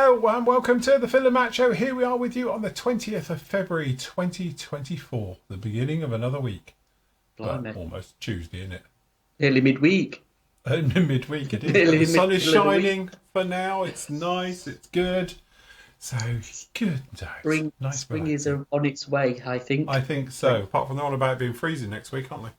Hello and welcome to the Film and Matt Show. Here we are with you on the 20th of February 2024, the beginning of another week. Well, almost Tuesday, isn't it? Nearly midweek. Midweek it is. The sun is shining for now. It's nice. It's good. So good. Spring is on its way, I think. I think so. Apart from the one about being freezing next week, aren't they?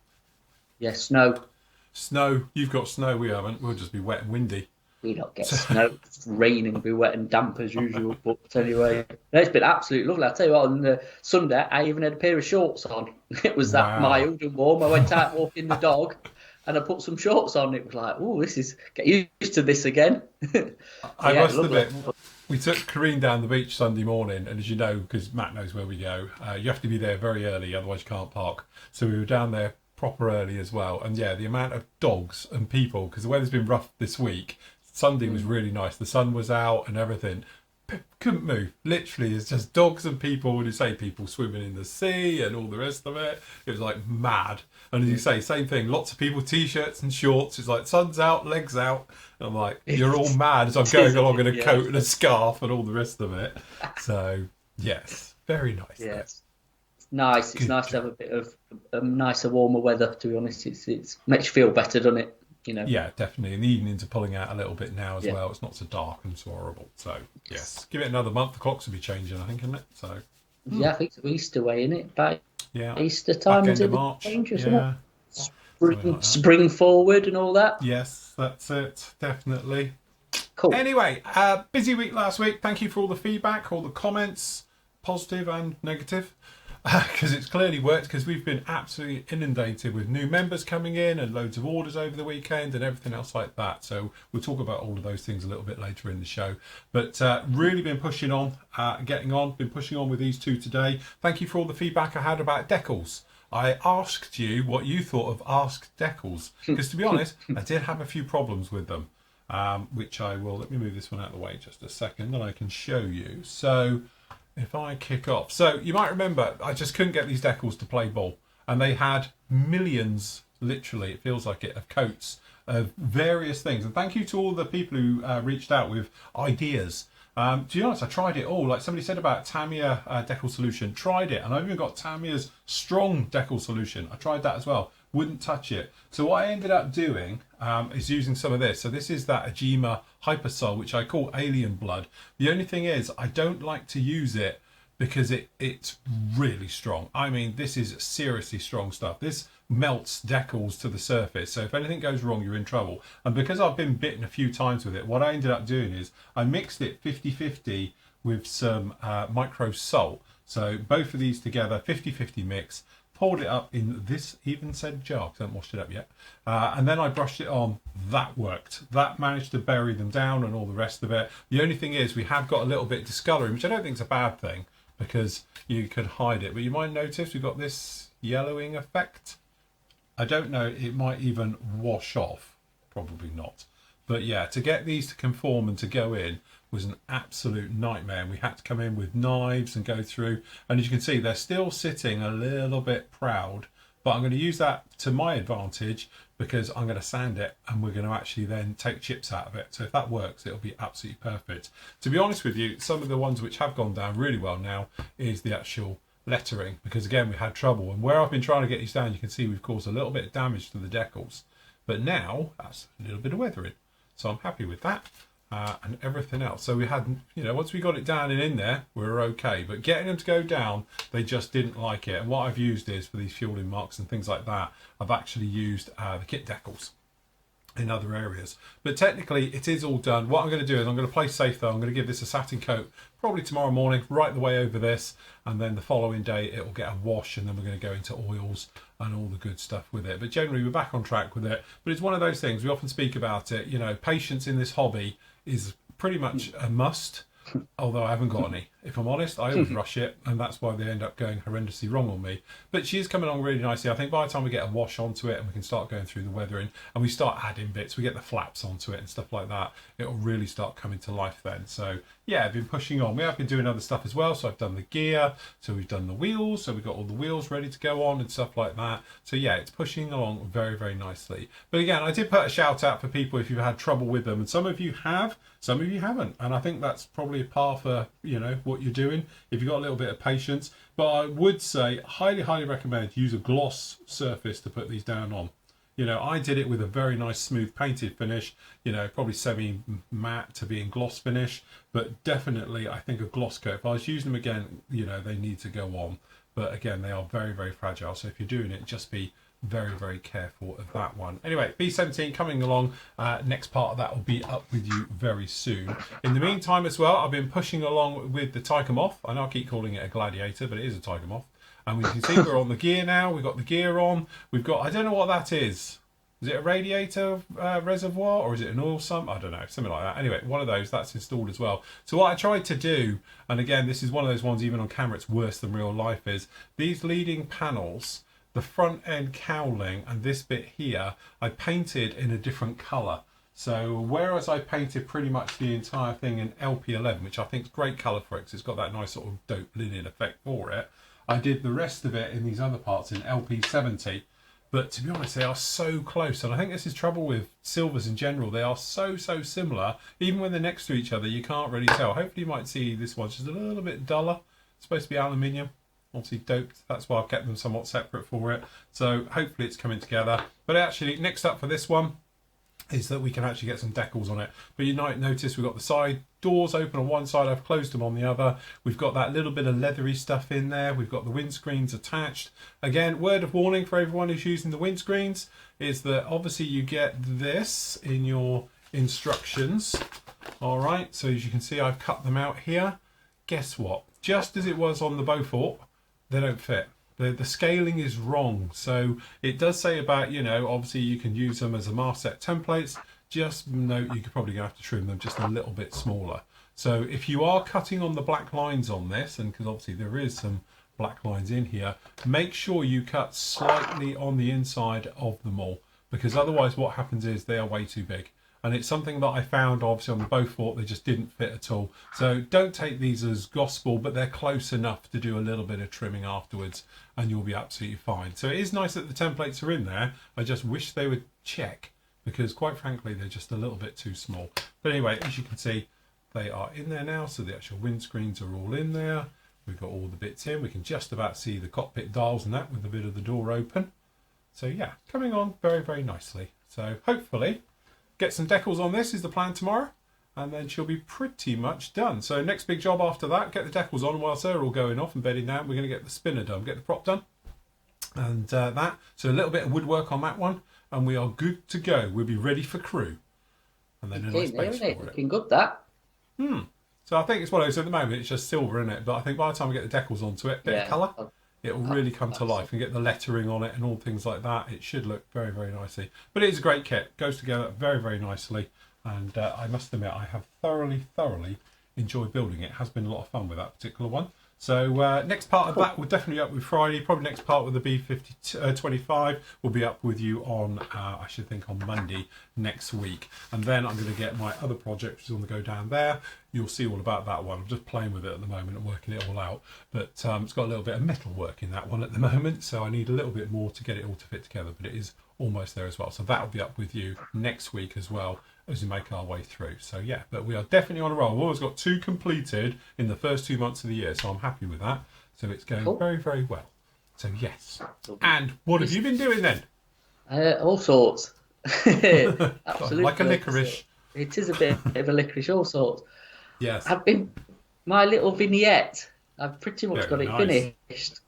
Yeah, snow. Snow. You've got snow. We haven't. We'll just be wet and windy. We don't get snow. It's raining, be wet and damp as usual. But anyway, it's been absolutely lovely. I'll tell you what, on Sunday, I even had a pair of shorts on. It was that mild and warm. I went out walking the dog and I put some shorts on. It was like, oh, get used to this again. I must admit, we took Kareen down the beach Sunday morning, and as you know, because Matt knows where we go, you have to be there very early, otherwise you can't park. So we were down there proper early as well. And yeah, the amount of dogs and people, because the weather's been rough this week. Sunday was really nice. The sun was out and everything. Couldn't move. Literally, it's just dogs and people. When you say people swimming in the sea and all the rest of it, it was like mad. And as you say, same thing. Lots of people, t-shirts and shorts. It's like sun's out, legs out. And I'm like, you're all mad as I'm going along in a coat and a scarf and all the rest of it. So yes, very nice. Yes, it's nice. It's nice to have a bit of nicer, warmer weather. To be honest, it makes you feel better, doesn't it? You know. Yeah, definitely. And the evenings are pulling out a little bit now as well. It's not so dark and so horrible. So, yes. Give it another month. The clocks will be changing, I think, isn't it? So. Yeah, I think it's Easter way, isn't it? By Easter time is it March. Changes, isn't it? Spring forward and all that. Yes, that's it. Definitely. Cool. Anyway, busy week last week. Thank you for all the feedback, all the comments, positive and negative. Because it's clearly worked, because we've been absolutely inundated with new members coming in and loads of orders over the weekend and everything else like that. So we'll talk about all of those things a little bit later in the show. But really been pushing on, been pushing on with these two today. Thank you for all the feedback I had about decals. I asked you what you thought of Ask Decals, because to be honest, I did have a few problems with them, which I will, let me move this one out of the way just a second and I can show you. So if I kick off. So you might remember, I just couldn't get these decals to play ball. And they had millions, literally, it feels like it, of coats of various things. And thank you to all the people who reached out with ideas. To be honest, I tried it all. Like somebody said about Tamiya decal solution, tried it. And I even got Tamiya's strong decal solution. I tried that as well. Wouldn't touch it. So what I ended up doing is using some of this. So this is that Ajima Hypersol, which I call Alien Blood. The only thing is I don't like to use it because it's really strong. I mean, this is seriously strong stuff. This melts decals to the surface. So if anything goes wrong, you're in trouble. And because I've been bitten a few times with it, what I ended up doing is I mixed it 50-50 with some micro salt. So both of these together, 50-50 mix. Poured it up in this even said jar, because I haven't washed it up yet. And then I brushed it on. That worked. That managed to bury them down and all the rest of it. The only thing is we have got a little bit discolouring, which I don't think is a bad thing, because you can hide it. But you might notice we've got this yellowing effect. I don't know, it might even wash off. Probably not. But yeah, to get these to conform and to go in was an absolute nightmare. And we had to come in with knives and go through. And as you can see, they're still sitting a little bit proud. But I'm going to use that to my advantage, because I'm going to sand it and we're going to actually then take chips out of it. So if that works, it'll be absolutely perfect. To be honest with you, some of the ones which have gone down really well now is the actual lettering, because again, we had trouble. And where I've been trying to get these down, you can see we've caused a little bit of damage to the decals. But now that's a little bit of weathering. So I'm happy with that. And everything else. So we had, once we got it down and in there, we were okay. But getting them to go down, they just didn't like it. And what I've used is, for these fueling marks and things like that, I've actually used the kit decals in other areas. But technically, it is all done. What I'm going to do is I'm going to play safe, though. I'm going to give this a satin coat probably tomorrow morning, right the way over this. And then the following day, it will get a wash. And then we're going to go into oils and all the good stuff with it. But generally, we're back on track with it. But it's one of those things, we often speak about it, patience in this hobby is pretty much a must, although I haven't got any. If I'm honest, I always rush it, and that's why they end up going horrendously wrong on me. But she is coming along really nicely. I think by the time we get a wash onto it and we can start going through the weathering and we start adding bits, we get the flaps onto it and stuff like that, it'll really start coming to life then. So yeah, I've been pushing on. We have been doing other stuff as well. So I've done the gear, so we've done the wheels, so we've got all the wheels ready to go on and stuff like that. So yeah, it's pushing along very, very nicely. But again, I did put a shout out for people if you've had trouble with them, and some of you have, some of you haven't, and I think that's probably a par for, you know, what you're doing if you've got a little bit of patience. But I would say highly recommend use a gloss surface to put these down on. You know, I did it with a very nice smooth painted finish, you know, probably semi matte to being gloss finish, but definitely I think a gloss coat, if I was using them again, you know, they need to go on. But again, they are very, very fragile, so if you're doing it, just be very, very careful of that one. Anyway, B17 coming along. Next part of that will be up with you very soon. In the meantime as well, I've been pushing along with the Tiger Moth. I know I keep calling it a Gladiator, but it is a Tiger Moth. And we can see we're on the gear now. We've got the gear on. We've got, I don't know what that is. Is it a radiator reservoir or is it an oil sump? I don't know, something like that. Anyway, one of those, that's installed as well. So what I tried to do, and again, this is one of those ones even on camera, it's worse than real life, is these leading panels, the front end cowling and this bit here, I painted in a different colour. So whereas I painted pretty much the entire thing in LP11, which I think is great colour for it because it's got that nice sort of dope linen effect for it, I did the rest of it in these other parts in LP70. But to be honest, they are so close. And I think this is trouble with silvers in general. They are so similar. Even when they're next to each other, you can't really tell. Hopefully you might see this one's just a little bit duller. It's supposed to be aluminium. Obviously doped, that's why I've kept them somewhat separate for it. So hopefully it's coming together. But actually, next up for this one is that we can actually get some decals on it. But you might notice we've got the side doors open on one side, I've closed them on the other. We've got that little bit of leathery stuff in there. We've got the windscreens attached. Again, word of warning for everyone who's using the windscreens is that obviously you get this in your instructions. All right, so as you can see, I've cut them out here. Guess what? Just as it was on the Beaufort, they don't fit. The scaling is wrong. So it does say about, you know, obviously you can use them as a mask set templates. Just note you could probably have to trim them just a little bit smaller. So if you are cutting on the black lines on this, and because obviously there is some black lines in here, make sure you cut slightly on the inside of them all, because otherwise what happens is they are way too big. And it's something that I found obviously on the Beaufort, they just didn't fit at all. So don't take these as gospel, but they're close enough to do a little bit of trimming afterwards and you'll be absolutely fine. So it is nice that the templates are in there. I just wish they would check, because quite frankly, they're just a little bit too small. But anyway, as you can see, they are in there now. So the actual windscreens are all in there. We've got all the bits in. We can just about see the cockpit dials and that with a bit of the door open. So yeah, coming on very, very nicely. So hopefully get some decals on this is the plan tomorrow, and then she'll be pretty much done. So next big job after that, get the decals on whilst they're all going off and bedding down. We're going to get the spinner done, get the prop done, and that. So a little bit of woodwork on that one, and we are good to go. We'll be ready for crew. And then a nice base for it. Looking good, that. So I think it's one of those at the moment, it's just silver in it, but I think by the time we get the decals onto it, bit of colour, it will really come to life and get the lettering on it and all things like that. It should look very, very nicely. But it is a great kit. Goes together very, very nicely. And I must admit, I have thoroughly enjoyed building it. It has been a lot of fun with that particular one. So next part of that will definitely be up with Friday. Probably next part with the B25 will be up with you on, I should think, on Monday next week. And then I'm going to get my other project, which is on the go down there. You'll see all about that one. I'm just playing with it at the moment and working it all out. But it's got a little bit of metal work in that one at the moment. So I need a little bit more to get it all to fit together. But it is almost there as well. So that will be up with you next week as well, as we make our way through. So yeah, but we are definitely on a roll. We've always got 2 completed in the first 2 months of the year, so I'm happy with that. So it's going very, very well. So yes. And what have you been doing then? All sorts. Absolutely. Like a licorice. It is a bit of a licorice, all sorts. Yes. My little vignette, I've pretty much got it finished.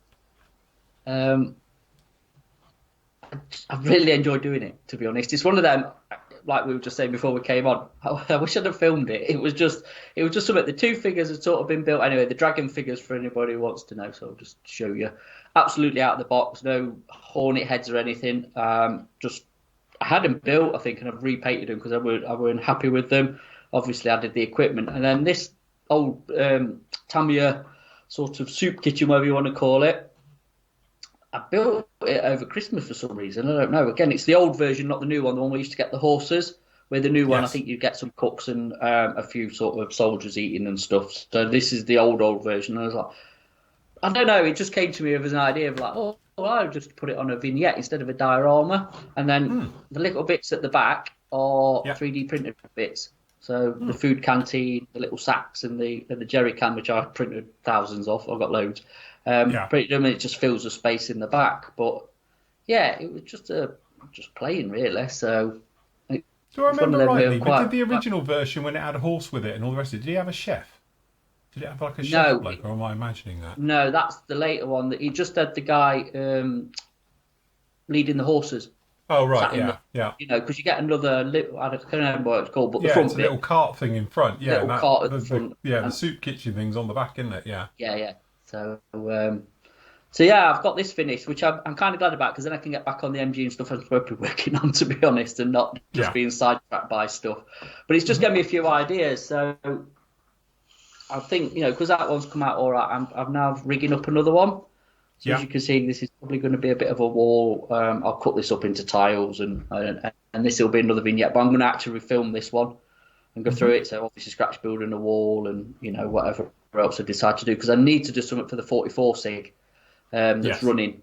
I've really enjoyed doing it, to be honest. It's one of them, like we were just saying before we came on, I wish I'd have filmed it. It was just something. The 2 figures had sort of been built anyway. The dragon figures, for anybody who wants to know, so I'll just show you. Absolutely out of the box, no hornet heads or anything. Just I had them built, I think, and I've repainted them because I weren't happy with them. Obviously, I did the equipment, and then this old Tamiya sort of soup kitchen, whatever you want to call it. I built it over Christmas for some reason. I don't know. Again, it's the old version, not the new one. The one we used to get the horses. With the new one, I think you get some cooks and a few sort of soldiers eating and stuff. So this is the old version. And I was like, I don't know. It just came to me as an idea of like, oh, well, I'll just put it on a vignette instead of a diorama. And then the little bits at the back are 3D printed bits. So the food canteen, the little sacks, and the jerry can, which I printed thousands of. I've got loads. Printed them, and it just fills the space in the back. But yeah, it was just playing really. So. Do I remember rightly? But did the original version, when it had a horse with it and all the rest of it, did he have a chef? Did it have like a chef bloke, or am I imagining that? No, that's the later one. That he just had the guy leading the horses. Oh right, yeah. You know, because you get another little, I can't remember what it's called, but the front it's a little cart thing in front. Yeah, little cart at the front. The soup kitchen thing's on the back, isn't it? Yeah. Yeah. So yeah, I've got this finished, which I'm kind of glad about, because then I can get back on the MG and stuff I'm supposed to be working on, to be honest, and not just being sidetracked by stuff. But it's just given me a few ideas. So I think, because that one's come out all right, I'm now rigging up another one. So as you can see, this is probably going to be a bit of a wall. I'll cut this up into tiles, and this will be another vignette. But I'm going to actually film this one and go through it. So obviously scratch building a wall and whatever else I decide to do, because I need to do something for the 44 SIG. That's running,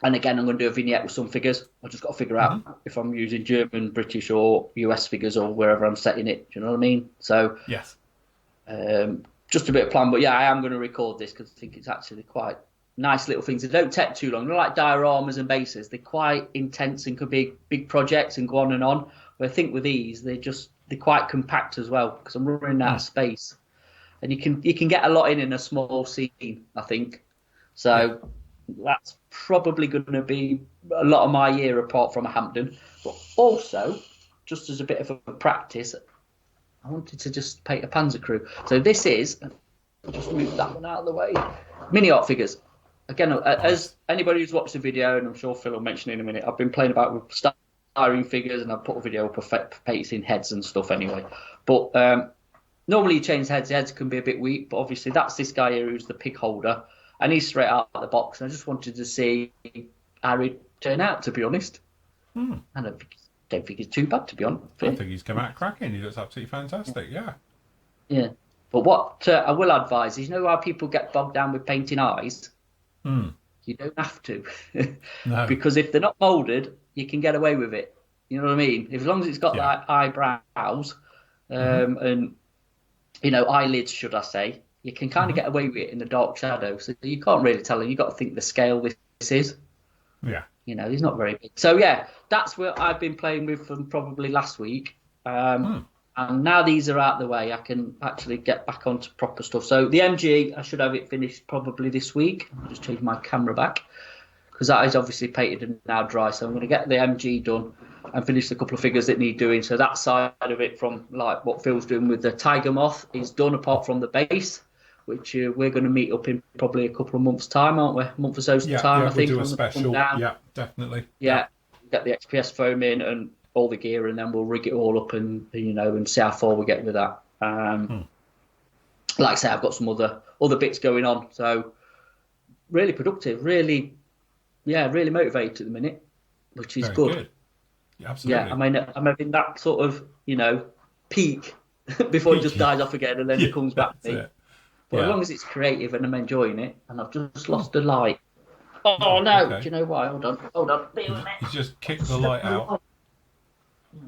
and again I'm going to do a vignette with some figures. I've just got to figure out if I'm using German, British or US figures, or wherever I'm setting it. Do you know what I mean? So just a bit of plan, but I am going to record this because I think it's actually quite nice little things. They don't take too long. They're like dioramas and bases. They're quite intense and could be big projects and go on and on. But I think with these, they're quite compact as well, because I'm running out of space, and you can get a lot in a small scene, I think. So that's probably going to be a lot of my year, apart from a Hampton. But also, just as a bit of a practice, I wanted to just paint a Panzer crew. So this is, I'll just move that one out of the way, mini art figures. Again, as anybody who's watched the video, and I'm sure Phil will mention in a minute, I've been playing about with styrene figures, and I've put a video up of painting heads and stuff anyway. But normally you change heads. The heads can be a bit weak, but obviously that's this guy here who's the pig holder. And he's straight out of the box, and I just wanted to see how he'd turn out, to be honest. And I don't think he's too bad, to be honest. I think he's come out cracking. He looks absolutely fantastic, Yeah. But what I will advise is, how people get bogged down with painting eyes? You don't have to. No. Because if they're not moulded, you can get away with it. You know what I mean? As long as it's got like eyebrows and, eyelids, should I say, you can kind of get away with it in the dark shadow. So you can't really tell him. You've got to think the scale this is. Yeah. He's not very big. So, that's what I've been playing with from probably last week. And now these are out of the way, I can actually get back onto proper stuff. So the MG, I should have it finished probably this week. I'll just change my camera back, because that is obviously painted and now dry. So I'm going to get the MG done and finish a couple of figures that need doing. So that side of it, from like what Phil's doing with the Tiger Moth, is done, apart from the base, which we're going to meet up in probably a couple of months' time, aren't we? A month or so's time, I think. We'll do a special. Yeah, definitely. Yeah, get the XPS foam in and all the gear, and then we'll rig it all up and and see how far we get with that. Like I say, I've got some other bits going on, so really productive, really motivated at the minute, which is Very good. Yeah, absolutely. Yeah, I mean, I'm having that sort of peak before it just dies off again, and then it comes back to me. But as long as it's creative and I'm enjoying it, and I've just lost the light. Oh no! Okay. Do you know why? Hold on. You just kicked the light out.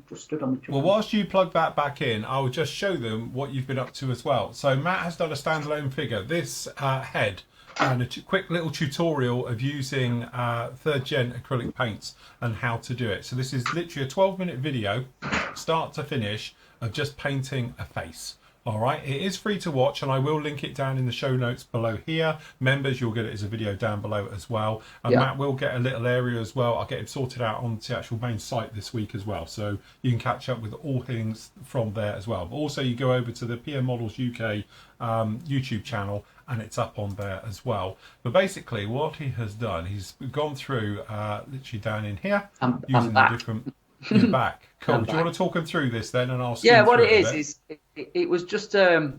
Just stood on the well, whilst you plug that back in, I'll just show them what you've been up to as well. So Matt has done a standalone figure. This head and a quick little tutorial of using 3rd gen acrylic paints and how to do it. So this is literally a 12-minute video, start to finish, of just painting a face. All right, it is free to watch, and I will link it down in the show notes below here. Members, you'll get it as a video down below as well. And Matt will get a little area as well. I'll get it sorted out on the actual main site this week as well. So you can catch up with all things from there as well. But also you go over to the PM Models UK YouTube channel, and it's up on there as well. But basically what he has done, he's gone through literally down in here, using the different... You're back. Cool. Do you want to talk him through this then, and I'll what it is it was just a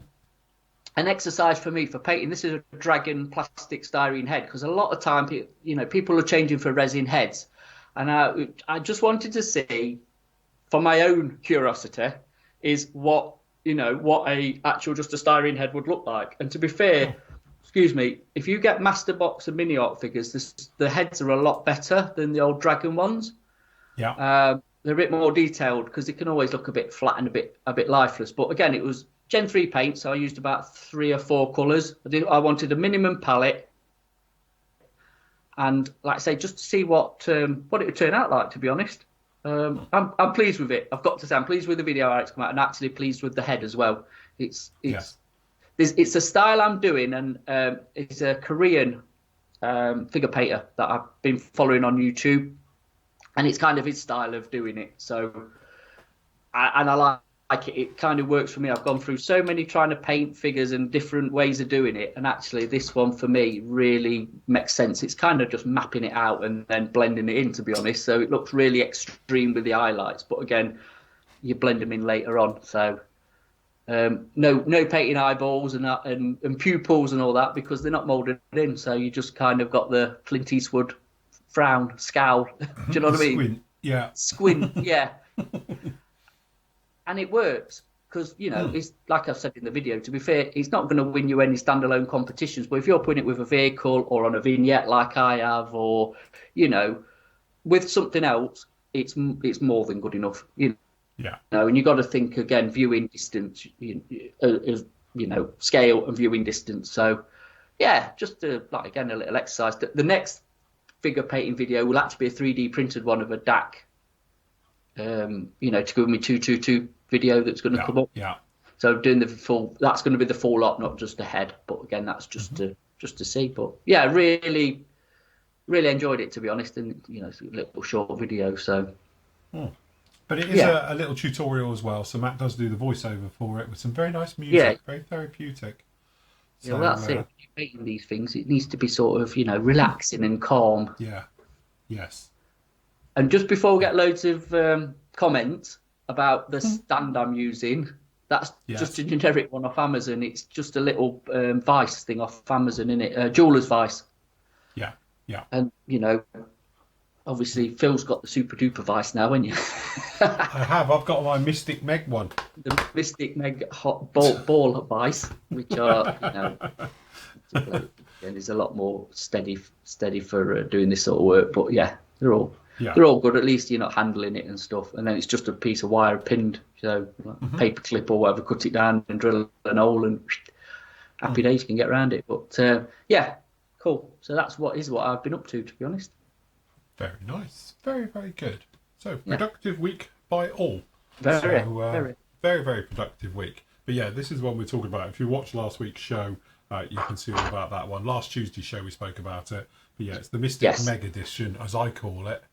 an exercise for me for painting. This is a dragon plastic styrene head, because a lot of time, people are changing for resin heads, and I just wanted to see, for my own curiosity, is what a actual just a styrene head would look like. And to be fair, excuse me, if you get Master Box and Mini Art figures, the heads are a lot better than the old dragon ones. Yeah. They're a bit more detailed, because it can always look a bit flat and a bit lifeless. But again, it was Gen 3 paint, so I used about 3 or 4 colours. I wanted a minimum palette, and like I say, just to see what it would turn out like, to be honest. I'm pleased with it. I've got to say, I'm pleased with the video how it's come out, and actually pleased with the head as well. It's a style I'm doing, and it's a Korean figure painter that I've been following on YouTube, and it's kind of his style of doing it. So, I like it. It kind of works for me. I've gone through so many trying to paint figures and different ways of doing it, and actually this one for me really makes sense. It's kind of just mapping it out and then blending it in, to be honest. So it looks really extreme with the highlights, but again, you blend them in later on. So no painting eyeballs and pupils and all that, because they're not moulded in. So you just kind of got the Clint Eastwood frown, scowl. Do you know what I mean? Squint. Yeah. Squint. Yeah. And it works, because it's like I've said in the video. To be fair, it's not going to win you any standalone competitions. But if you're putting it with a vehicle or on a vignette like I have, or with something else, it's more than good enough. Yeah. And you got to think again, viewing distance, scale and viewing distance. So yeah, just again a little exercise. The next figure painting video will actually be a 3D printed one of a DAC. To go with me 222 video that's going to come up. Yeah. So doing that's going to be the full lot, not just a head. But again, that's just to see. But yeah, really, really enjoyed it, to be honest. And it's a little short video. So. But it is a little tutorial as well. So Matt does do the voiceover for it with some very nice music, very therapeutic. So, that's it. When you're painting these things, it needs to be sort of relaxing and calm. Yeah. Yes. And just before we get loads of comments about the stand I'm using, that's just a generic one off Amazon. It's just a little vice thing off Amazon, innit? Jeweler's vice. Yeah, yeah. And, obviously Phil's got the super duper vice now, haven't you? I have. I've got my Mystic Meg one. The Mystic Meg hot ball vice, which are, is a lot more steady for doing this sort of work. But yeah, they're all good. At least you're not handling it and stuff. And then it's just a piece of wire pinned, paper clip or whatever, cut it down and drill an hole, and happy days, you can get around it. But yeah, cool. So that's what I've been up to be honest. Very nice. Very, very good. So productive week by all. Very. Very, very productive week. But yeah, this is one we're talking about. If you watched last week's show, you can see all about that one. Last Tuesday's show we spoke about it. But yeah, it's the Mystic Meg edition, as I call it.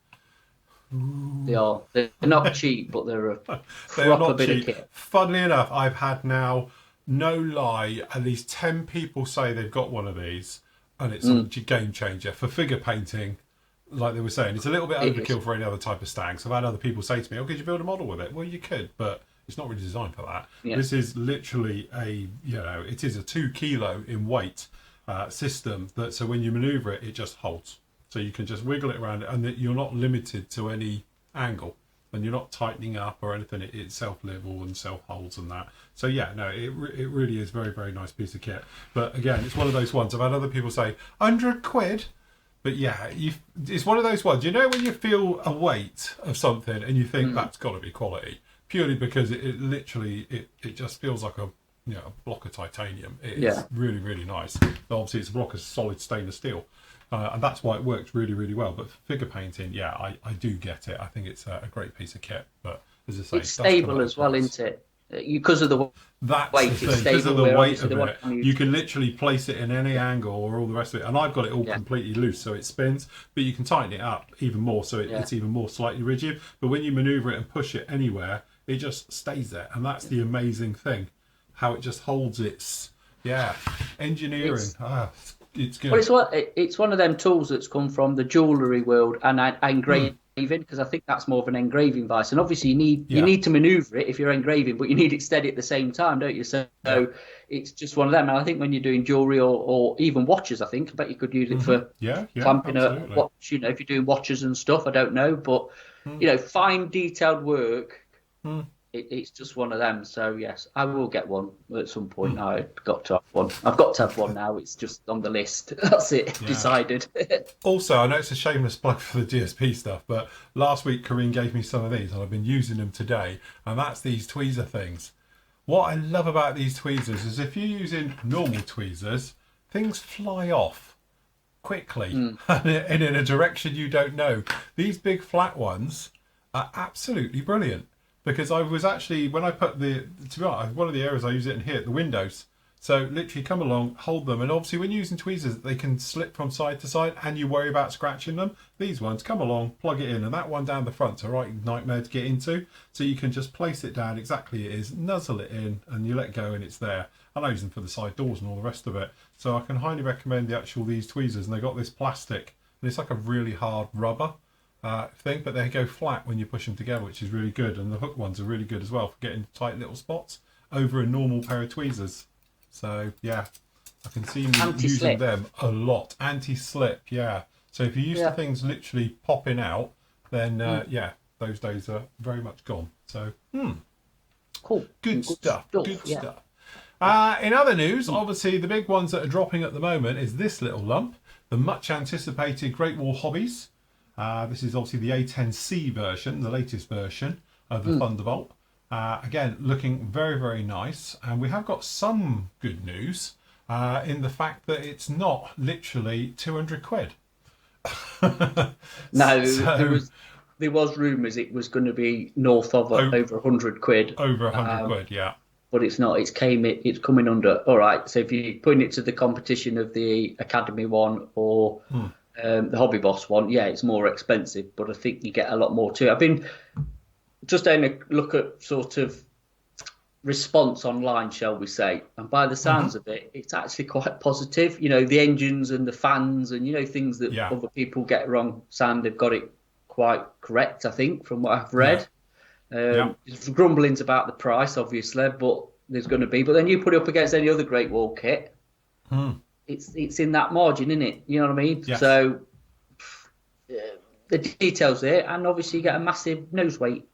Ooh. They are. They're not cheap, but they're a proper bit of kit. Funnily enough, I've had now, no lie, at least 10 people say they've got one of these, and it's a game changer for figure painting. Like they were saying, it's a little bit overkill for any other type of stag. So I've had other people say to me, could you build a model with it? Well, you could, but it's not really designed for that. Yeah. This is literally it is a 2 kilo in weight system so when you maneuver it, it just holds. So you can just wiggle it around, and you're not limited to any angle, and you're not tightening up or anything. It's self-level and self-holds and that. So yeah, no, it really is a very, very nice piece of kit. But again, it's one of those ones. I've had other people say, £100. But yeah, it's one of those ones, when you feel a weight of something and you think that's got to be quality, purely because it literally just feels like a block of titanium. It's really, really nice. But obviously, it's a block of solid stainless steel, and that's why it works really, really well. But for figure painting, I do get it. I think it's a great piece of kit. But as I say, it's stable as well, isn't it? Because of the weight, it's stable. Because of the weight of it, you can literally place it in any angle or all the rest of it. And I've got it all completely loose, so it spins. But you can tighten it up even more, so it's even more slightly rigid. But when you manoeuvre it and push it anywhere, it just stays there. And that's the amazing thing, how it just holds its engineering. It's good. Well, it's one of them tools that's come from the jewellery world and engraving because I think that's more of an engraving vice. And obviously you Yeah. need to manoeuvre it if you're engraving, but you need it steady at the same time, don't you? So Yeah. it's just one of them. And I think when you're doing jewelry or even watches, I bet you could use it for Yeah. Yeah. clamping a Absolutely. watch. You know, if you're doing watches and stuff, I don't know, but fine detailed work. Mm. It's just one of them. So yes, I will get one at some point. I've got to have one. I've got to have one now. It's just on the list. That's it. Yeah. Decided. Also, I know it's a shameless plug for the DSP stuff, but last week Corinne gave me some of these and I've been using them today, and that's these tweezer things. What I love about these tweezers is if you're using normal tweezers, things fly off quickly and in a direction you don't know. These big flat ones are absolutely brilliant. Because I was actually, when I put to be honest, one of the areas I use it in here, the windows. So literally come along, hold them, and obviously when you're using tweezers, they can slip from side to side and you worry about scratching them. These ones, come along, plug it in, and that one down the front's a right nightmare to get into. So you can just place it down exactly it is, nuzzle it in, and you let go and it's there. And I use them for the side doors and all the rest of it. So I can highly recommend these tweezers, and they got this plastic, and it's like a really hard rubber thing, but they go flat when you push them together, which is really good. And the hook ones are really good as well for getting tight little spots over a normal pair of tweezers. So yeah, I can see me using them a lot. Anti-slip, yeah. So if you're used to things literally popping out, then yeah, those days are very much gone. So cool, good stuff. Good stuff. In other news, obviously the big ones that are dropping at the moment is this little lump, the much anticipated Great Wall Hobbies. This is obviously the A10C version, the latest version of the Thunderbolt. Again, looking very, very nice. And we have got some good news in the fact that it's not literally 200 quid. No, so, there was rumours it was going to be north of over 100 quid. Over 100 quid, yeah. But it's not. It's coming under. All right, so if you're putting it to the competition of the Academy one or... the Hobby Boss one, yeah, it's more expensive, but I think you get a lot more too. I've been just having a look at sort of response online, shall we say, and by the sounds of it, it's actually quite positive. You know, the engines and the fans and, you know, things that other people get wrong, Sam, they've got it quite correct, I think, from what I've read. There's grumblings about the price, obviously, but there's going to be. But then you put it up against any other Great Wall kit. It's in that margin, isn't it? You know what I mean? Yes. So the details there, and obviously you get a massive nose weight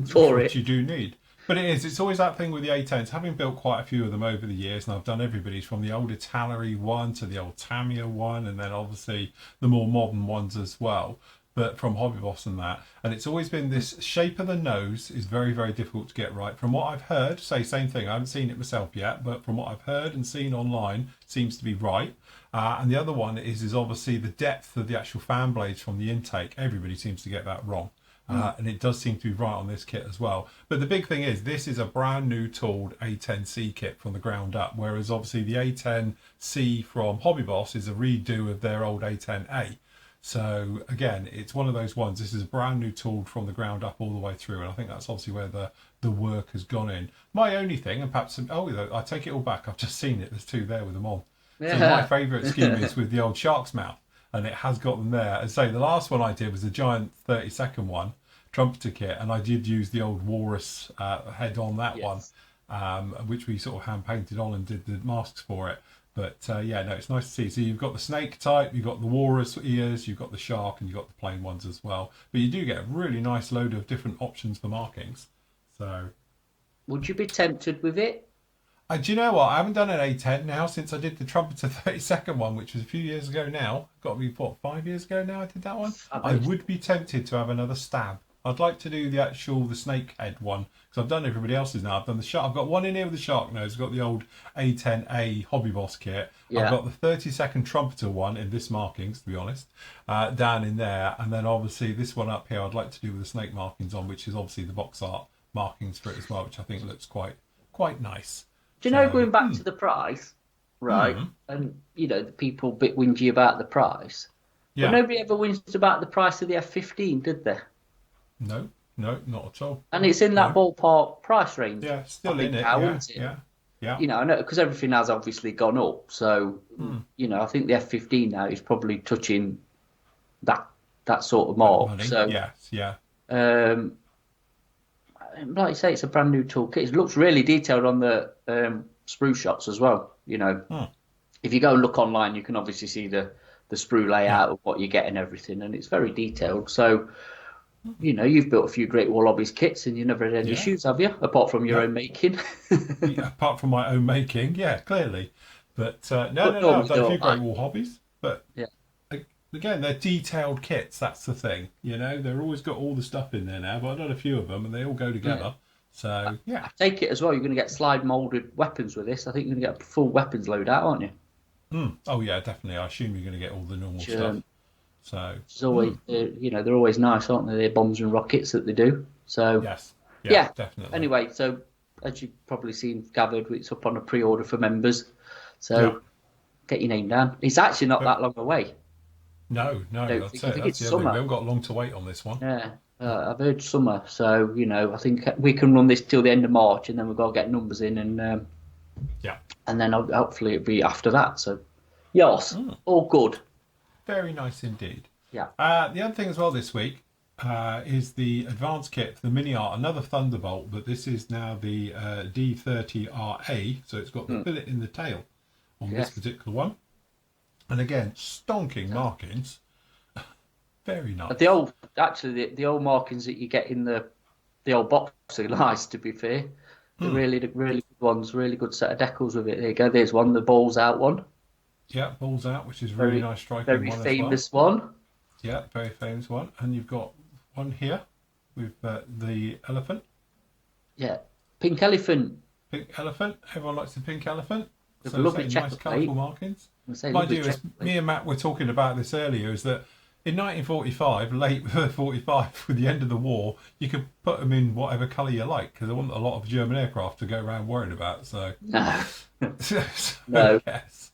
for Which it. you do need. But it's always that thing with the A10s. Having built quite a few of them over the years, and I've done everybody's from the old Italeri one to the old Tamiya one, and then obviously the more modern ones as well. But from Hobby Boss and that, and it's always been this shape of the nose is very, very difficult to get right. From what I've heard, same thing. I haven't seen it myself yet, but from what I've heard and seen online, seems to be right. And the other one is obviously the depth of the actual fan blades from the intake. Everybody seems to get that wrong. And it does seem to be right on this kit as well. But the big thing is this is a brand new tooled A10C kit from the ground up, whereas obviously the A10C from Hobby Boss is a redo of their old A10A. So again, it's one of those ones. This is a brand new tool from the ground up all the way through, and I think that's obviously where the work has gone in. My only thing, and perhaps I take it all back. I've just seen it. There's two there with them on. So my favourite scheme is with the old shark's mouth, and it has got them there. And so the last one I did was a giant 30-second one, trumpeter kit, and I did use the old walrus head on that one, which we sort of hand painted on and did the masks for it. But yeah, no, it's nice to see. So you've got the snake type, you've got the walrus ears, you've got the shark, and you've got the plain ones as well. But you do get a really nice load of different options for markings. So, would you be tempted with it? Do you know what? I haven't done an A10 now since I did the trumpeter 30-second one, which was a few years ago now. Got to be, 5 years ago now I did that one? I would be tempted to have another stab. I'd like to do the snake head one, because I've done everybody else's now. I've done the shark. I've got one in here with the shark nose. I've got the old A10A Hobby Boss kit. Yeah. I've got the 30-second trumpeter one in this markings, to be honest, down in there. And then obviously this one up here I'd like to do with the snake markings on, which is obviously the box art markings for it as well, which I think looks quite nice. Do you know, going back to the price, right? And, you know, the people a bit whingy about the price. Yeah. But nobody ever whinged about the price of the F15, did they? No, not at all. And it's in that ballpark price range. Yeah, still in it. Now, yeah. You know, I know because everything has obviously gone up. So, you know, I think the F15 now is probably touching that that sort of mark. So yes, yeah. Like you say, it's a brand new toolkit. It looks really detailed on the sprue shots as well. If you go and look online, you can obviously see the sprue layout of what you get and everything, and it's very detailed. So, you've built a few Great Wall Hobbies kits, and you never had any issues, have you? Apart from your own making. Apart from my own making, clearly. But no, I've done a few Great Wall Hobbies, but again, they're detailed kits. That's the thing. They're always got all the stuff in there now. But I've done a few of them, and they all go together. So I take it as well. You're going to get slide molded weapons with this. I think you're going to get a full weapons load out, aren't you? Oh yeah, definitely. I assume you're going to get all the normal stuff. So it's always, they're always nice, aren't they? They're bombs and rockets that they do. So yes, definitely. Anyway, so as you've probably seen gathered, it's up on a pre-order for members. So get your name down. It's actually not that long away. No, that's it. That's the other thing. We haven't got long to wait on this one. Yeah, I've heard summer. So I think we can run this till the end of March, and then we've got to get numbers in, and and then hopefully it'll be after that. So yes, all good. Very nice indeed. Yeah. The other thing as well this week is the advanced kit for the Mini Art, another Thunderbolt, but this is now the D30RA, so it's got the billet in the tail on this particular one. And again, stonking markings. Very nice. The old markings that you get in the old box are nice, to be fair. They're really good ones, really good set of decals with it. There you go, there's one, the balls out one. Yeah, balls out, which is really nice striking very one famous as well. one. Yeah, very famous one. And you've got one here with the elephant. Yeah, pink elephant. Pink elephant. Everyone likes the pink elephant. With lovely nice colourful markings. Mind you, me and Matt were talking about this earlier, is that in 1945, late 45, with the end of the war, you could put them in whatever colour you like, because there wasn't a lot of German aircraft to go around worrying about. So no. No. Yes.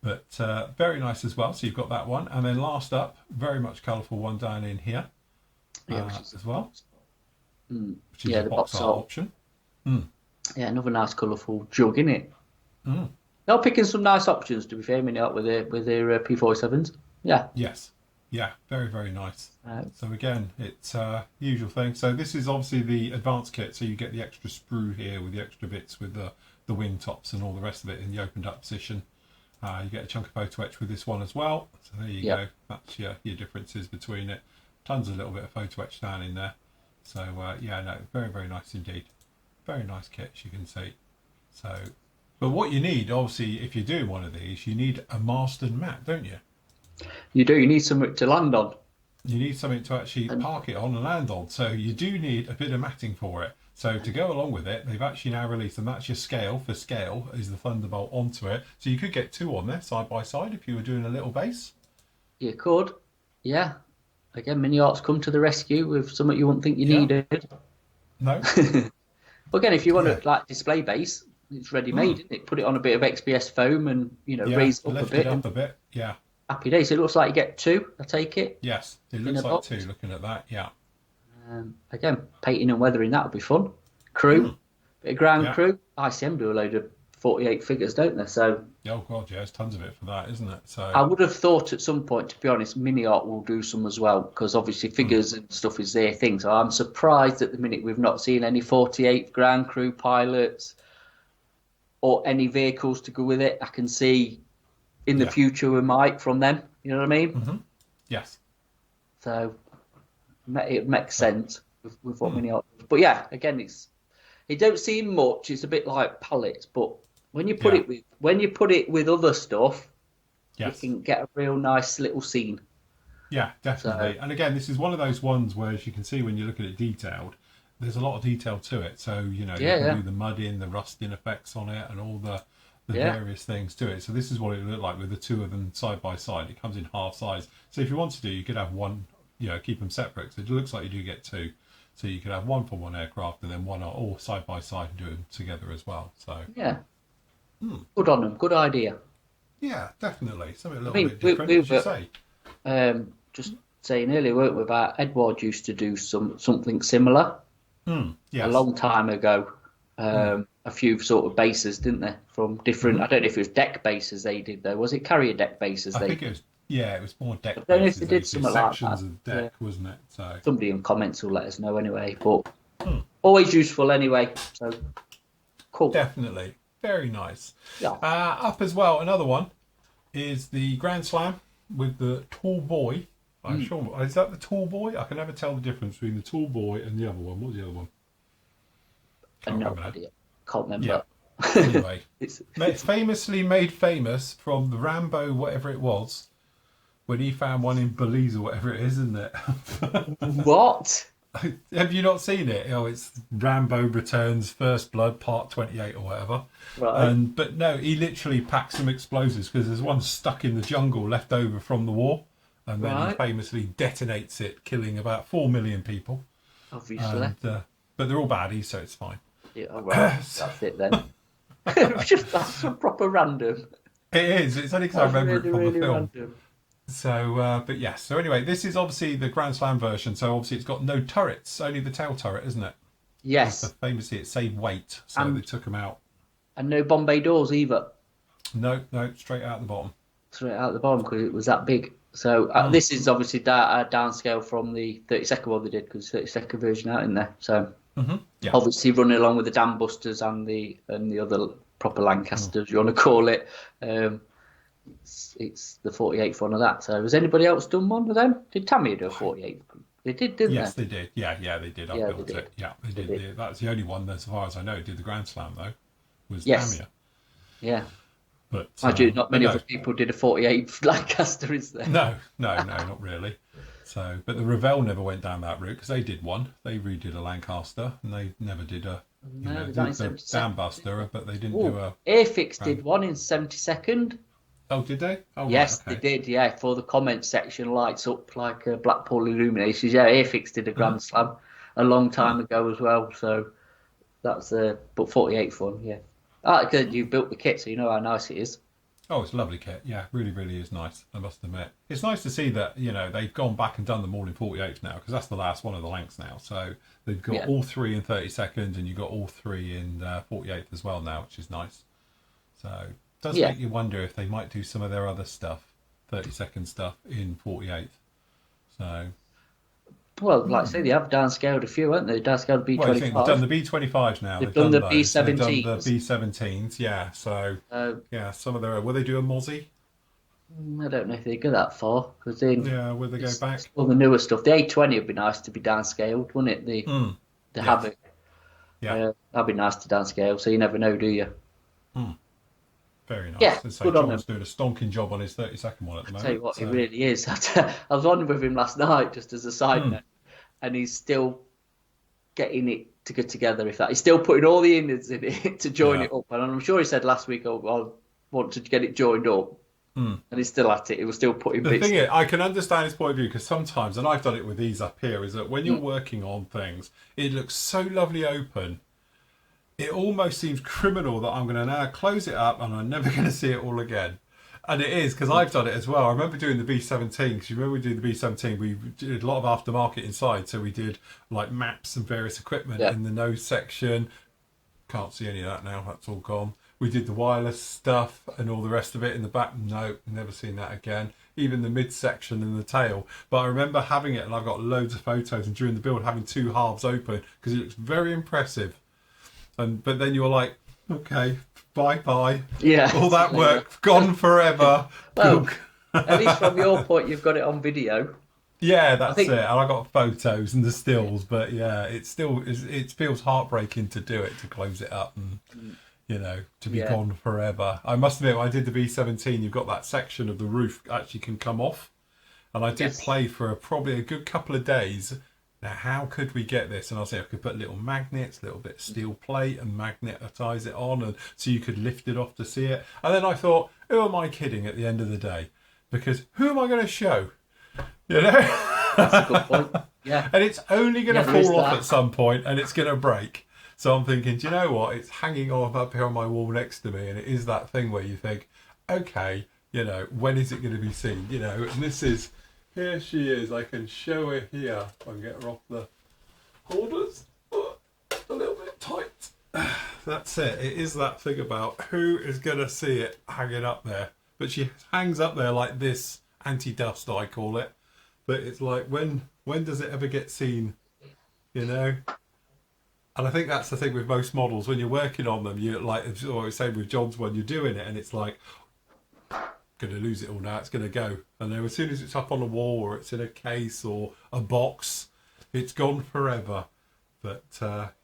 But very nice as well. So you've got that one. And then last up, very much colourful one down in here as well. Which is the box art option. Yeah, another nice colourful jug, isn't it? They're picking some nice options, to be fair, with their P47s. Yeah. Yes. Yeah, very, very nice. So again, it's usual thing. So this is obviously the advanced kit, so you get the extra sprue here with the extra bits with the wing tops and all the rest of it in the opened up position. You get a chunk of photo etch with this one as well. So there you go. That's your differences between it. Tons of little bit of photo etch down in there. So very, very nice indeed. Very nice kit, as you can see. So, but what you need, obviously, if you're doing one of these, you need a mastered mat, don't you? You do. You need something to land on. You need something to actually park it on and land on. So you do need a bit of matting for it. So to go along with it, they've actually now released, and that's your scale for scale, is the Thunderbolt onto it. So you could get two on there side by side if you were doing a little base. You could, yeah. Again, Mini Art's come to the rescue with something you wouldn't think you needed. No. But again, if you want to display base, it's ready made, isn't it? Put it on a bit of XPS foam and raise it up a bit. Lift it up a bit, yeah. Happy days. It looks like you get two, I take it. Yes, it looks like two looking at that, yeah. Again, painting and weathering, that would be fun. Crew, bit of ground crew. ICM do a load of 48 figures, don't they? So. Oh god, yeah, there's tons of it for that, isn't it? So. I would have thought at some point, to be honest, Mini Art will do some as well, because obviously figures and stuff is their thing. So I'm surprised at the minute we've not seen any 48 ground crew pilots or any vehicles to go with it. I can see in the future we might from them. You know what I mean? Mm-hmm. Yes. So it makes sense with what Mini Art does. But yeah, again, it don't seem much. It's a bit like pallets, but when you put it with other stuff, you can get a real nice little scene. Yeah, definitely. And again, this is one of those ones where, as you can see when you look at it detailed, there's a lot of detail to it. So you can do the mudding, the rusting effects on it, and all the various things to it. So this is what it would look like with the two of them side by side. It comes in half size. So if you want to you could have one, keep them separate. So it looks like you do get two. So you could have one for one aircraft and then one all side by side and do them together as well. So yeah, good on them. Good idea. Yeah, definitely. Something a little bit different, as you say. Just saying earlier, weren't we, about Edward used to do something similar yes. a long time ago. A few sort of bases, didn't they? From different, I don't know if it was deck bases they did though. Was it carrier deck bases? I think it was Yeah, it was more deck I don't know if pieces. they They did do something like sections that. of deck, wasn't it? So Somebody in comments will let us know anyway. But always useful anyway. So cool. definitely, very nice. Yeah. Up as well, another one is the Grand Slam with the Tall Boy. I'm sure, is that the Tall Boy? I can never tell the difference between the Tall Boy and the other one. What's the other one? No idea. Can't remember. Yeah. Anyway, It's famously made famous from the Rambo, whatever it was, when he found one in Belize or whatever it is, isn't it? what? Have you not seen it? Oh, it's Rambo Returns First Blood Part 28 or whatever. Right. But no, he literally packed some explosives because there's one stuck in the jungle left over from the war. And then he famously detonates it, killing about 4 million people. Obviously. And, but they're all baddies, so it's fine. Yeah, well, that's it then. That's a proper random. It is. It's only because I remember it from really the film. random. So, but yes. So anyway, this is obviously the Grand Slam version. So obviously it's got no turrets, only the tail turret, isn't it? Yes. So famously it saved weight, so they took them out. And no Bombay doors either. No, straight out the bottom. Straight out the bottom because it was that big. So this is obviously downscale from the 32nd one they did because 32nd version out in there. So obviously running along with the Dam Busters and the other proper Lancasters, you want to call it. It's the 48th one of that. So has anybody else done one of them? Did Tamiya do a 48th? They did, didn't they? Yes, they did. Yeah, they did. I built it. Yeah, they did. That's the only one, as far as I know, did the Grand Slam though. Was Tamiya. Yeah. But not many other people did a 48 Lancaster, is there? No, not really. So, but the Revell never went down that route because they did one. They redid a Lancaster, and they never did a the Dam Buster, but they didn't do a. Airfix did one in 72nd. Oh, did they? Oh, yes, right, okay. they did. Yeah, for the comment section, lights up like Blackpool Illuminations. Yeah, Airfix did a Grand Slam a long time ago as well. So that's but 48th one. Yeah. You built the kit, so you know how nice it is. Oh, it's a lovely kit. Yeah, really, really is nice, I must admit. It's nice to see that, they've gone back and done them all in 48 now, because that's the last one of the lengths now. So they've got all three in 32nd, and you've got all three in 48th as well now, which is nice. So it does make you wonder if they might do some of their other stuff, 32nd stuff, in 48th. So... Well, like I say, they have downscaled a few, haven't they? Downscaled B25. Well, I think they've done the B25s now. They've done the those. B17s. They've done the B17s, yeah. So, some of their... Will they do a Mozzie? I don't know if they go that far. Will they go back? All the newer stuff. The A20 would be nice to be downscaled, wouldn't it? The Havoc. Yeah. That'd be nice to downscale, so you never know, do you? Very nice. Yeah, so good on John's doing a stonking job on his 32nd one at the moment. I'll tell you what, he really is. I was on with him last night, just as a side note, and he's still getting it to get together. He's still putting all the innards in it to join it up. And I'm sure he said last week, I want to get it joined up. And he's still at it. He was still putting bits. The thing is, I can understand his point of view, because sometimes, and I've done it with these up here, is that when you're working on things, it looks so lovely open. It almost seems criminal that I'm going to now close it up and I'm never going to see it all again. And it is, because I've done it as well. I remember doing the B17, because you remember we did the B17, we did a lot of aftermarket inside. So we did like maps and various equipment in the nose section. Can't see any of that now, that's all gone. We did the wireless stuff and all the rest of it in the back. No, never seen that again. Even the midsection and the tail. But I remember having it, and I've got loads of photos, and during the build having two halves open, because it looks very impressive. But then you're like, okay, bye. Yeah. All that work gone forever. Well, at least from your point, you've got it on video. Yeah, that's it. And I got photos and the stills, but yeah, it feels heartbreaking to do it, to close it up and to be gone forever. I must admit, when I did the B17, you've got that section of the roof actually can come off, and I did play for probably a good couple of days. Now, how could we get this? And I said I could put little magnets, little bit of steel plate, and magnetize it on, and so you could lift it off to see it. And then I thought, who am I kidding at the end of the day? Because who am I going to show? That's a good point. Yeah. And it's only going to fall off at some point, and it's going to break. So I'm thinking, do you know what? It's hanging off up here on my wall next to me, and it is that thing where you think, okay, when is it going to be seen? And this is. Here she is. I can show her here. If I can get her off the borders. A little bit tight. That's it. It is that thing about who is going to see it hanging up there. But she hangs up there like this anti-dust, I call it. But it's like, when does it ever get seen? You know? And I think that's the thing with most models. When you're working on them, you like, as I was saying with John's one, you're doing it and it's like, going to lose it all now, it's going to go. And then as soon as it's up on a wall or it's in a case or a box, it's gone forever. But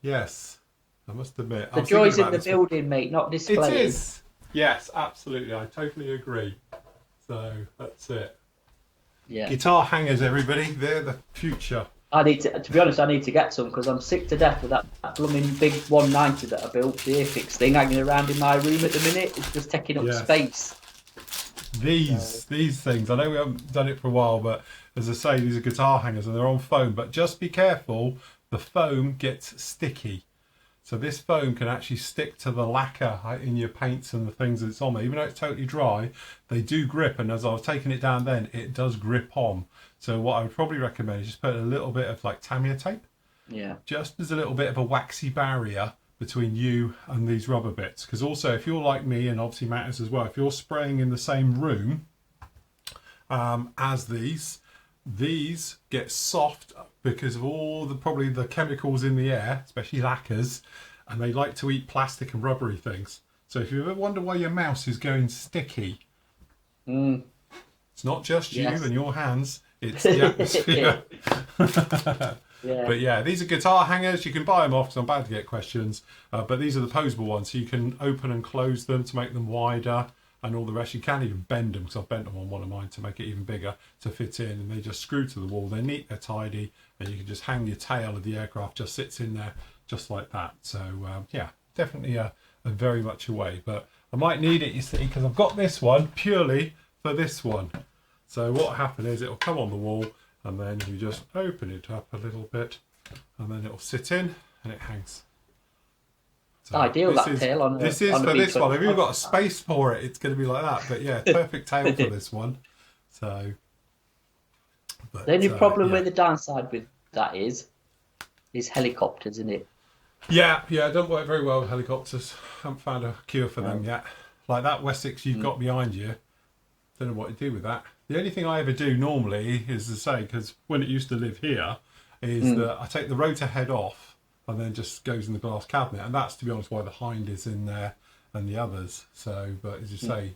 yes, I must admit. The joy's in the building, mate, not displaying. It is. Yes, absolutely. I totally agree. So that's it. Yeah. Guitar hangers, everybody. They're the future. I need to be honest, I need to get some because I'm sick to death of that blooming big 190 that I built, the Airfix thing, hanging around in my room at the minute. It's just taking up space. These things, I know we haven't done it for a while, but as I say, these are guitar hangers and they're on foam. But just be careful, the foam gets sticky. So this foam can actually stick to the lacquer in your paints and the things that's on there. Even though it's totally dry, they do grip. And as I was taking it down then, it does grip on. So what I would probably recommend is just put a little bit of like Tamiya tape. Yeah. Just as a little bit of a waxy barrier between you and these rubber bits. Because also, if you're like me, and obviously matters as well, if you're spraying in the same room as these get soft because of all probably the chemicals in the air, especially lacquers, and they like to eat plastic and rubbery things. So if you ever wonder why your mouse is going sticky, it's not just you and your hands, it's the atmosphere. Yeah. But yeah, these are guitar hangers. You can buy them off because I'm about to get questions. But these are the posable ones, so you can open and close them to make them wider and all the rest. You can even bend them because I've bent them on one of mine to make it even bigger to fit in, and they just screw to the wall. They're neat, they're tidy, and you can just hang your tail of the aircraft, just sits in there just like that. So yeah, definitely a very much a way. But I might need it, you see, because I've got this one purely for this one. So what will happen is it'll come on the wall, and then you just open it up a little bit, and then it'll sit in and it hangs. So ideal, that tail on this is for this one. If you've got a space for it, it's going to be like that. But yeah, perfect tail for this one. So the only problem with the downside with that is helicopters, isn't it? Yeah, it doesn't work very well with helicopters. Haven't found a cure for them yet. Like that Wessex you've got behind you, don't know what to do with that. The only thing I ever do normally is to say, because when it used to live here, is that I take the rotor head off and then just goes in the glass cabinet, and that's, to be honest, why the hind is in there and the others. So, but as you say,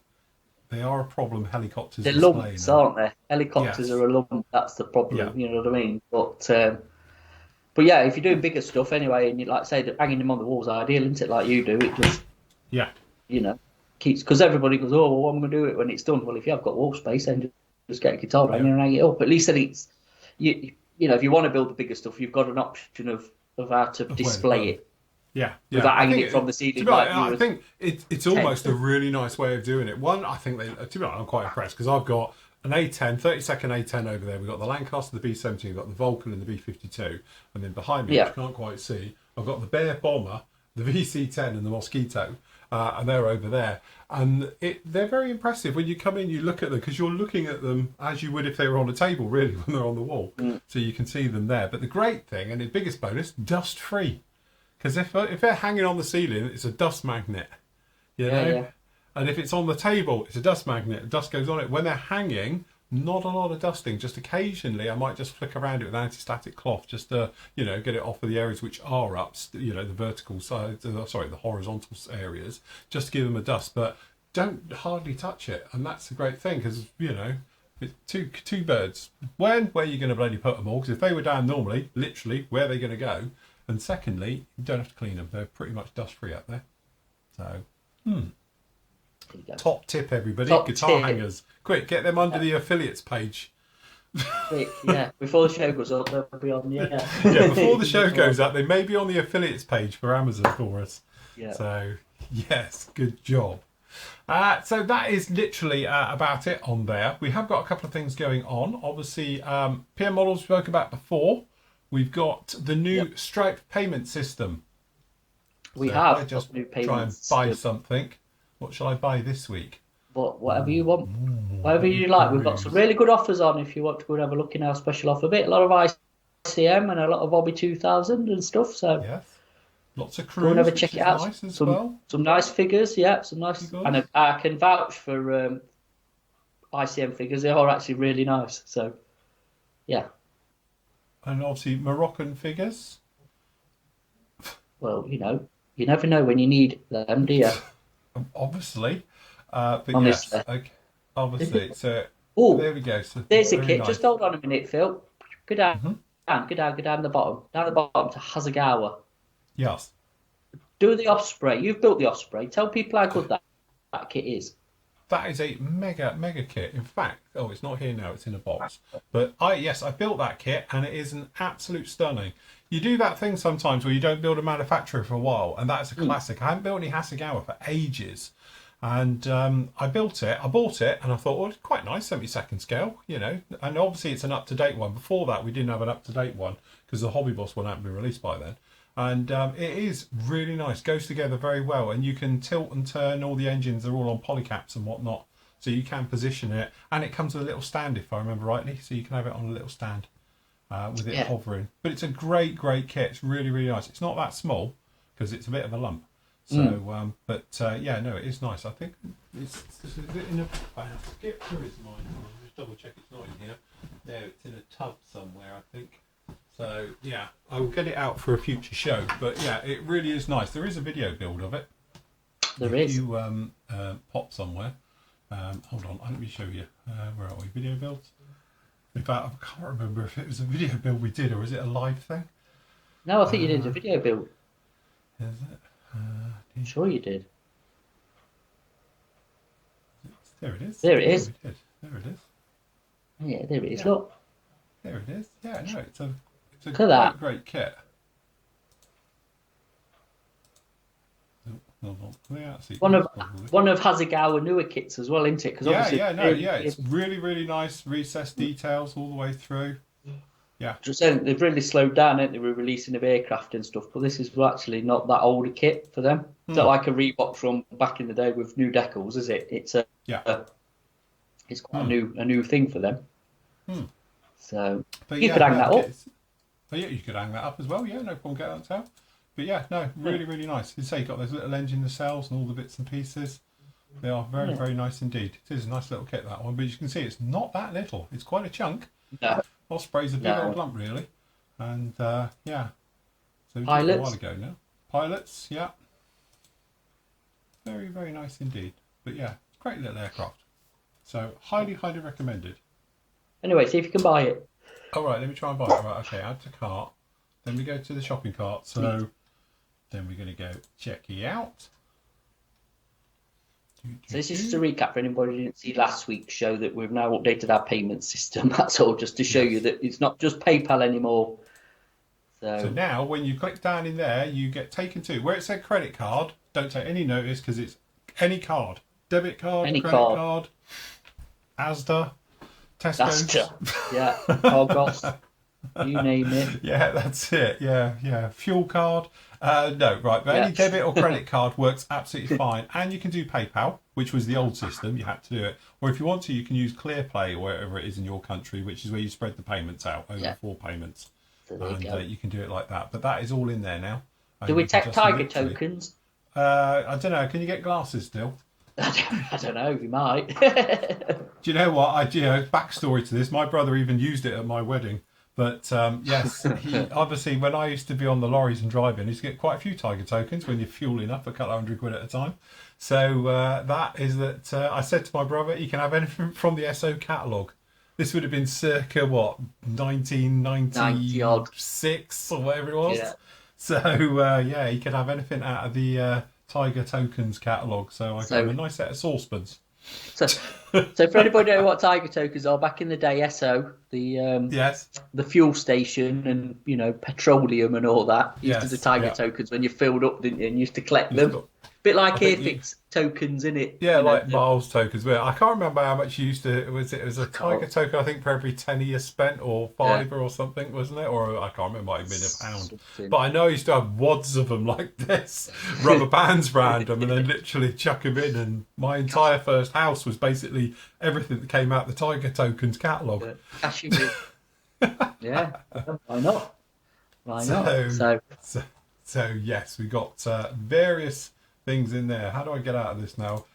they are a problem. Helicopters. They're lumps, aren't they? Helicopters are a lump. That's the problem. Yeah. You know what I mean? But yeah, if you're doing bigger stuff anyway, and you like say that hanging them on the walls are ideal, isn't it? Like you do, it just you know, keeps, because everybody goes, oh, well, I'm going to do it when it's done. Well, if you have got wall space, then just get a guitar hanger and hang it up. At least then it's you know, if you want to build the bigger stuff, you've got an option of how to display it. Yeah. Without hanging it from the ceiling. I think it's almost a really nice way of doing it. One, I think to be honest, I'm quite impressed because I've got an A10, 32nd A10 over there. We've got the Lancaster, the B-17, we've got the Vulcan and the B-52. And then behind me, which you can't quite see, I've got the Bear Bomber, the VC-10 and the Mosquito. And they're over there. And they're very impressive. When you come in, you look at them, because you're looking at them as you would if they were on a table, really, when they're on the wall. So you can see them there. But the great thing, and the biggest bonus, dust-free. Because if they're hanging on the ceiling, it's a dust magnet. You know? Yeah. And if it's on the table, it's a dust magnet. Dust goes on it. When they're hanging, not a lot of dusting. Just occasionally, I might just flick around it with anti-static cloth just to, you know, get it off of the areas which are up, you know, the vertical side, the horizontal areas, just to give them a dust. But don't hardly touch it. And that's the great thing, because, you know, it's two birds. Where are you going to bloody put them all? Because if they were down normally, literally, where are they going to go? And secondly, you don't have to clean them. They're pretty much dust-free up there. So, top tip, everybody. Guitar hangers. Quick, get them under the affiliates page. Quick, before the show goes up, they'll be on, before the show goes up, they may be on the affiliates page for Amazon for us. Yeah. So, yes, good job. So that is literally about it on there. We have got a couple of things going on. Obviously, PM models we spoke about before. We've got the new Stripe payment system. We have just new payment try and buy something. What shall I buy this week? But whatever you want, whatever you like. We've got some really good offers on if you want to go and have a look in our special offer bit. A lot of ICM and a lot of Hobby 2000 and stuff. So yes, lots of crews. Go and have a check it out. Nice some nice figures, some nice. And I can vouch for ICM figures. They are actually really nice. So, yeah. And obviously Moroccan figures. Well, you never know when you need them, do you? Obviously. But Honestly. yes, okay. Obviously. So Oh, there we go. So there's a very kit. nice. Just hold on a minute, Phil. Go down, Hmm. go down the bottom. Down the bottom to Hasegawa. Yes. Do the Osprey. You've built the Osprey. Tell people how good that kit is. That is a mega kit. In fact, it's not here now. It's in a box. But I built that kit, and it is an absolute stunning. You do that thing sometimes where you don't build a manufacturer for a while, and that's a classic. I haven't built any Hasegawa for ages, and I built it. I bought it, and I thought, well, it's quite nice, 72nd scale, And obviously, it's an up-to-date one. Before that, we didn't have an up-to-date one because the Hobby Boss one hadn't been released by then. And it is really nice, goes together very well, and you can tilt and turn all the engines. They're all on polycaps and whatnot, so you can position it, and it comes with a little stand if I remember rightly, so you can have it on a little stand with it hovering. But it's a great kit. It's really nice. It's not that small because it's a bit of a lump, so it is nice. I think it's in a I forget where it's mine. I'll just double check it's not in here. No, it's in a tub somewhere, I think. So yeah, I will get it out for a future show. But yeah, it really is nice. There is a video build of it. There if is. You pop somewhere. Hold on, let me show you. Where are we? Video builds. In fact, I can't remember if it was a video build we did or is it a live thing. No, I think you did a video build. Is it? I'm sure you did. There it is. There it is. Yeah, there it is. Yeah, there it is. Yeah. Look. There it is. Yeah, no, it's a Look at that. great kit. Yeah, One of Hasegawa newer kits as well, isn't it? Because it's really nice recessed details all the way through. Yeah, just saying they've really slowed down, haven't they, with releasing of aircraft and stuff. But this is actually not that old a kit for them. It's not like a Reebok from back in the day with new decals, is it? It's it's quite a new thing for them. So but you could hang that up. But yeah, you could hang that up as well. Yeah, no problem getting that out. But yeah, no, really nice. You say you got those little engine nacelles and all the bits and pieces. They are very nice indeed. It is a nice little kit, that one. But you can see it's not that little. It's quite a chunk. No. Osprey's a big old lump, really. And yeah. So just Pilots. a while ago now. Pilots, yeah. Very nice indeed. But yeah, great little aircraft. So highly recommended. Anyway, see if you can buy it. All right, let me try and buy it. Right, okay, add to cart. Then we go to the shopping cart. So then we're going to go check it out. So this is just a recap for anybody who didn't see last week's show that we've now updated our payment system. That's all, just to show you that it's not just PayPal anymore. So now when you click down in there, you get taken to where it said credit card. Don't take any notice because it's any card. Debit card, credit card, Asda, Tesco's. Yeah, Argos, you name it. Yeah, that's it. Yeah. Fuel card. No, right. But any debit or credit card works absolutely fine. And you can do PayPal, which was the old system. You had to do it. Or if you want to, you can use ClearPay or whatever it is in your country, which is where you spread the payments out over 4 payments. So and you can do it like that. But that is all in there now. Do we take Tiger tokens? I don't know. Can you get glasses still? I don't know. We might. Do you know what? Backstory to this. My brother even used it at my wedding. But yes, he obviously, when I used to be on the lorries and driving, he used to get quite a few Tiger tokens when you're fueling up a couple £100 at a time. So that is that. I said to my brother, he can have anything from the SO catalogue. This would have been circa 1996 or whatever it was. Yeah. So he could have anything out of the Tiger tokens catalogue. So I got him a nice set of saucepans. So for anybody who know what Tiger tokens are, back in the day, SO, the fuel station and petroleum and all that used to do Tiger tokens when you filled up, didn't you? And used to collect them. Bit like Airfix tokens, innit? Yeah, like miles tokens. Well, I can't remember how much you used to. It was a Tiger token, I think, for every tenner you spent, or fiver or something, wasn't it? Or I can't remember, it might have been £1. But I know I used to have wads of them like this, rubber bands round them, and then literally chuck them in. And my entire first house was basically everything that came out the Tiger tokens catalogue. Cash in. Yeah, why not? Why not? So yes, we got various things in there. How do I get out of this now?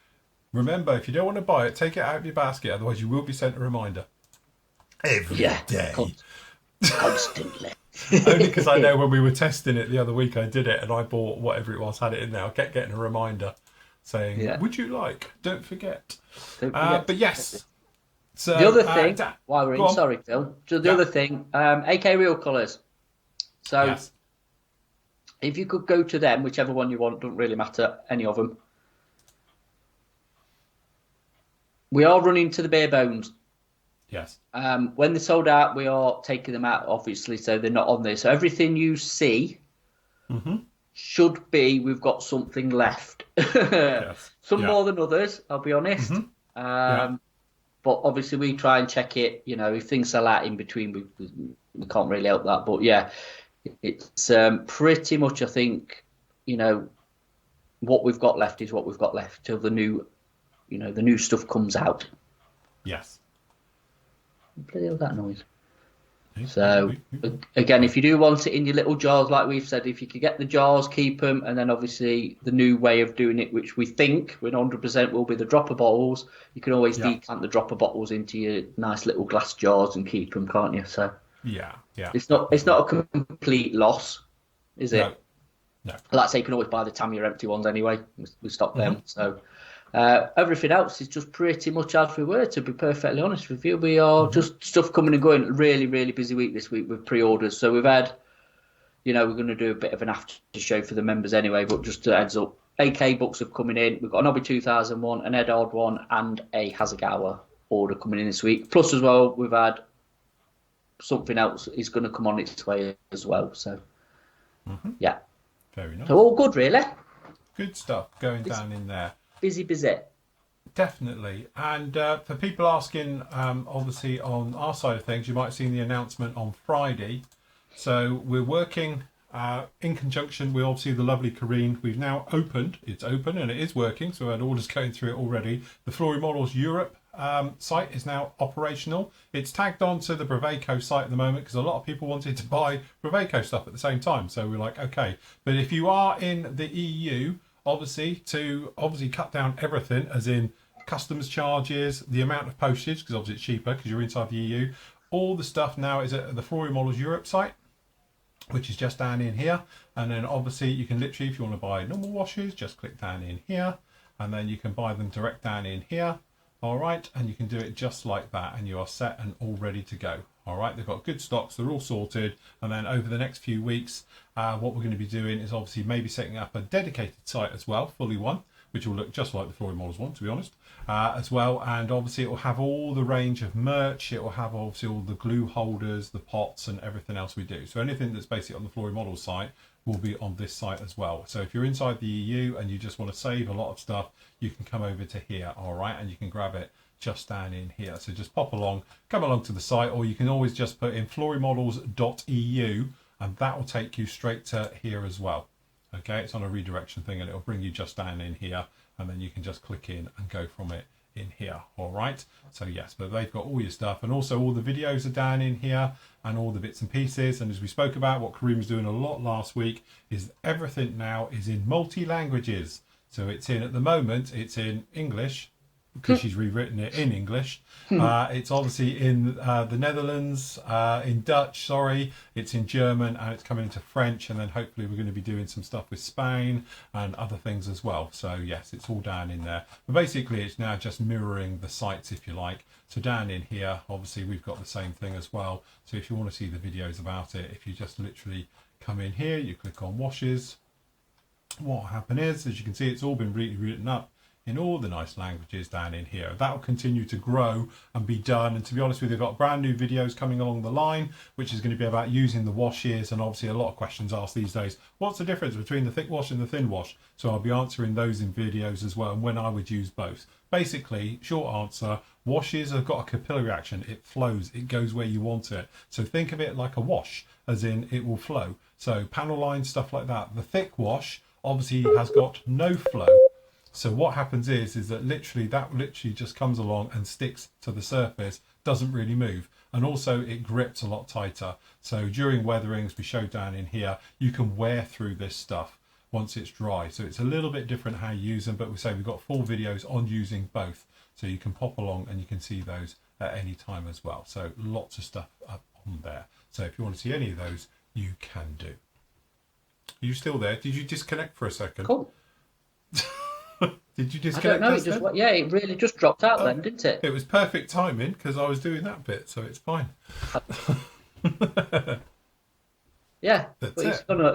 Remember, if you don't want to buy it, take it out of your basket. Otherwise, you will be sent a reminder every day. Constantly. Only because I know when we were testing it the other week, I did it and I bought whatever it was, had it in there. I kept getting a reminder saying, would you like? Don't forget. But yes. So, the other thing, while we're in, sorry, Phil. So the other thing, AK Real Colours. So if you could go to them, whichever one you want, don't really matter, any of them. We are running to the bare bones. Yes. When they're sold out, we are taking them out, obviously, so they're not on there. So everything you see should be, we've got something left. Some more than others, I'll be honest. But obviously we try and check it, you know, if things sell out in between, we can't really help that. But yeah, it's pretty much, I think, you know, what we've got left is what we've got left till the new, you know, the new stuff comes out. Yes. Bloody hell, that noise. So again, if you do want it in your little jars, like we've said, if you could get the jars, keep them, and then obviously the new way of doing it, which we think with 100% will be the dropper bottles. You can always decant the dropper bottles into your nice little glass jars and keep them, can't you? So it's not a complete loss, is it? No. Like I say, you can always buy the Tamiya empty ones anyway. We stock them. So everything else is just pretty much as we were, to be perfectly honest with you. We are just stuff coming and going. Really, really busy week this week with pre-orders. So we've had, you know, we're going to do a bit of an after show for the members anyway, but just a heads up, AK books are coming in. We've got an Hobby 2001, an Edard one, and a Hasegawa order coming in this week. Plus as well, we've had something else is going to come on its way as well. So yeah. Very nice. So all good, really. Good stuff going down in there. Busy. Definitely. And for people asking, obviously on our side of things, you might have seen the announcement on Friday. So we're working in conjunction with obviously the lovely Karine. We've now opened, it's open and it is working. So we had orders going through it already. The Flory Models Europe site is now operational. It's tagged on to the Braveco site at the moment because a lot of people wanted to buy Braveco stuff at the same time. So we're like, okay. But if you are in the EU, obviously cut down everything, as in customs charges, the amount of postage, because obviously it's cheaper because you're inside the EU. All the stuff now is at the Flory Models Europe site, which is just down in here. And then obviously you can literally, if you want to buy normal washes, just click down in here, and then you can buy them direct down in here. All right, and you can do it just like that, and you are set and all ready to go. All right, they've got good stocks, they're all sorted, and then over the next few weeks, what we're going to be doing is obviously maybe setting up a dedicated site as well, fully one, which will look just like the Flory Models one, to be honest, as well. And obviously it will have all the range of merch, it will have obviously all the glue holders, the pots, and everything else we do. So anything that's basically on the Flory Models site will be on this site as well. So if you're inside the EU and you just want to save a lot of stuff, you can come over to here, all right, and you can grab it just down in here. So just pop along, come along to the site, or you can always just put in florymodels.eu and that will take you straight to here as well. Okay, it's on a redirection thing and it'll bring you just down in here, and then you can just click in and go from it in here. All right, so yes, but they've got all your stuff, and also all the videos are down in here and all the bits and pieces. And as we spoke about, what Kareem was doing a lot last week is everything now is in multi-languages. So it's in, at the moment, it's in English, because she's rewritten it in English. It's obviously in the Netherlands, in Dutch, sorry. It's in German, and it's coming into French, and then hopefully we're going to be doing some stuff with Spain and other things as well. So yes, it's all down in there. But basically it's now just mirroring the sites, if you like. So down in here, obviously we've got the same thing as well. So if you want to see the videos about it, if you just literally come in here, you click on washes, what will happen is, as you can see, it's all been written up in all the nice languages down in here. That will continue to grow and be done. And to be honest with you, they've got brand new videos coming along the line, which is going to be about using the washes. And obviously a lot of questions asked these days, what's the difference between the thick wash and the thin wash? So I'll be answering those in videos as well, and when I would use both. Basically, short answer, washes have got a capillary action. It flows, it goes where you want it. So think of it like a wash, as in it will flow. So panel lines, stuff like that. The thick wash obviously has got no flow. So what happens is that that literally just comes along and sticks to the surface, doesn't really move. And also it grips a lot tighter. So during weatherings, we showed down in here, you can wear through this stuff. once it's dry. So it's a little bit different how you use them, but we say we've got full videos on using both. So you can pop along and you can see those at any time as well. So lots of stuff up on there. So if you want to see any of those, you can do. Are you still there? Did you disconnect for a second? Cool. Did you disconnect? I don't know. It just, yeah, it really just dropped out then, didn't it? It was perfect timing because I was doing that bit, so it's fine. Yeah, That's but it's it. gonna.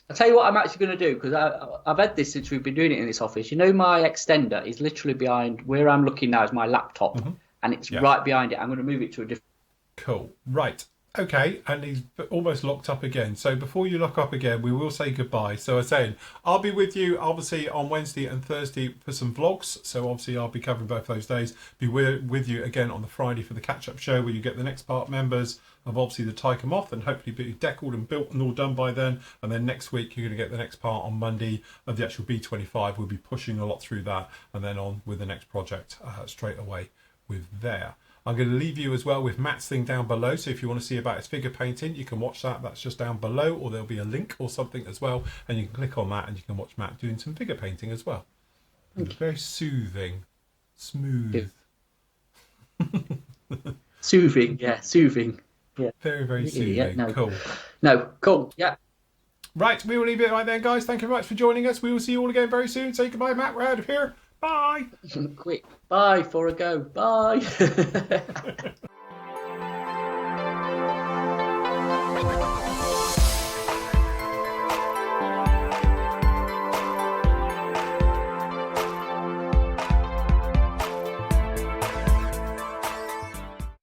I tell you what, I'm actually going to do because I've had this since we've been doing it in this office. You know, my extender is literally behind where I'm looking now. Is my laptop, and it's right behind it. I'm going to move it to a different. Cool. Right. Okay, and he's almost locked up again. So before you lock up again, we will say goodbye. So I was saying, I'll be with you obviously on Wednesday and Thursday for some vlogs. So obviously I'll be covering both those days. Be with you again on the Friday for the catch-up show where you get the next part members of obviously the Tiger Moth and hopefully be deckled and built and all done by then. And then next week you're going to get the next part on Monday of the actual B25. We'll be pushing a lot through that and then on with the next project straight away with there. I'm going to leave you as well with Matt's thing down below. So if you want to see about his figure painting, you can watch that. That's just down below, or there'll be a link or something as well. And you can click on that and you can watch Matt doing some figure painting as well. It's very soothing, smooth. Soothing, yeah, soothing. Yeah. Very, very soothing. Yeah, no. Cool. No, cool, yeah. Right, we will leave it right there, guys. Thank you very much for joining us. We will see you all again very soon. Say goodbye, Matt. We're out of here. Bye. Quick, bye for a go. Bye.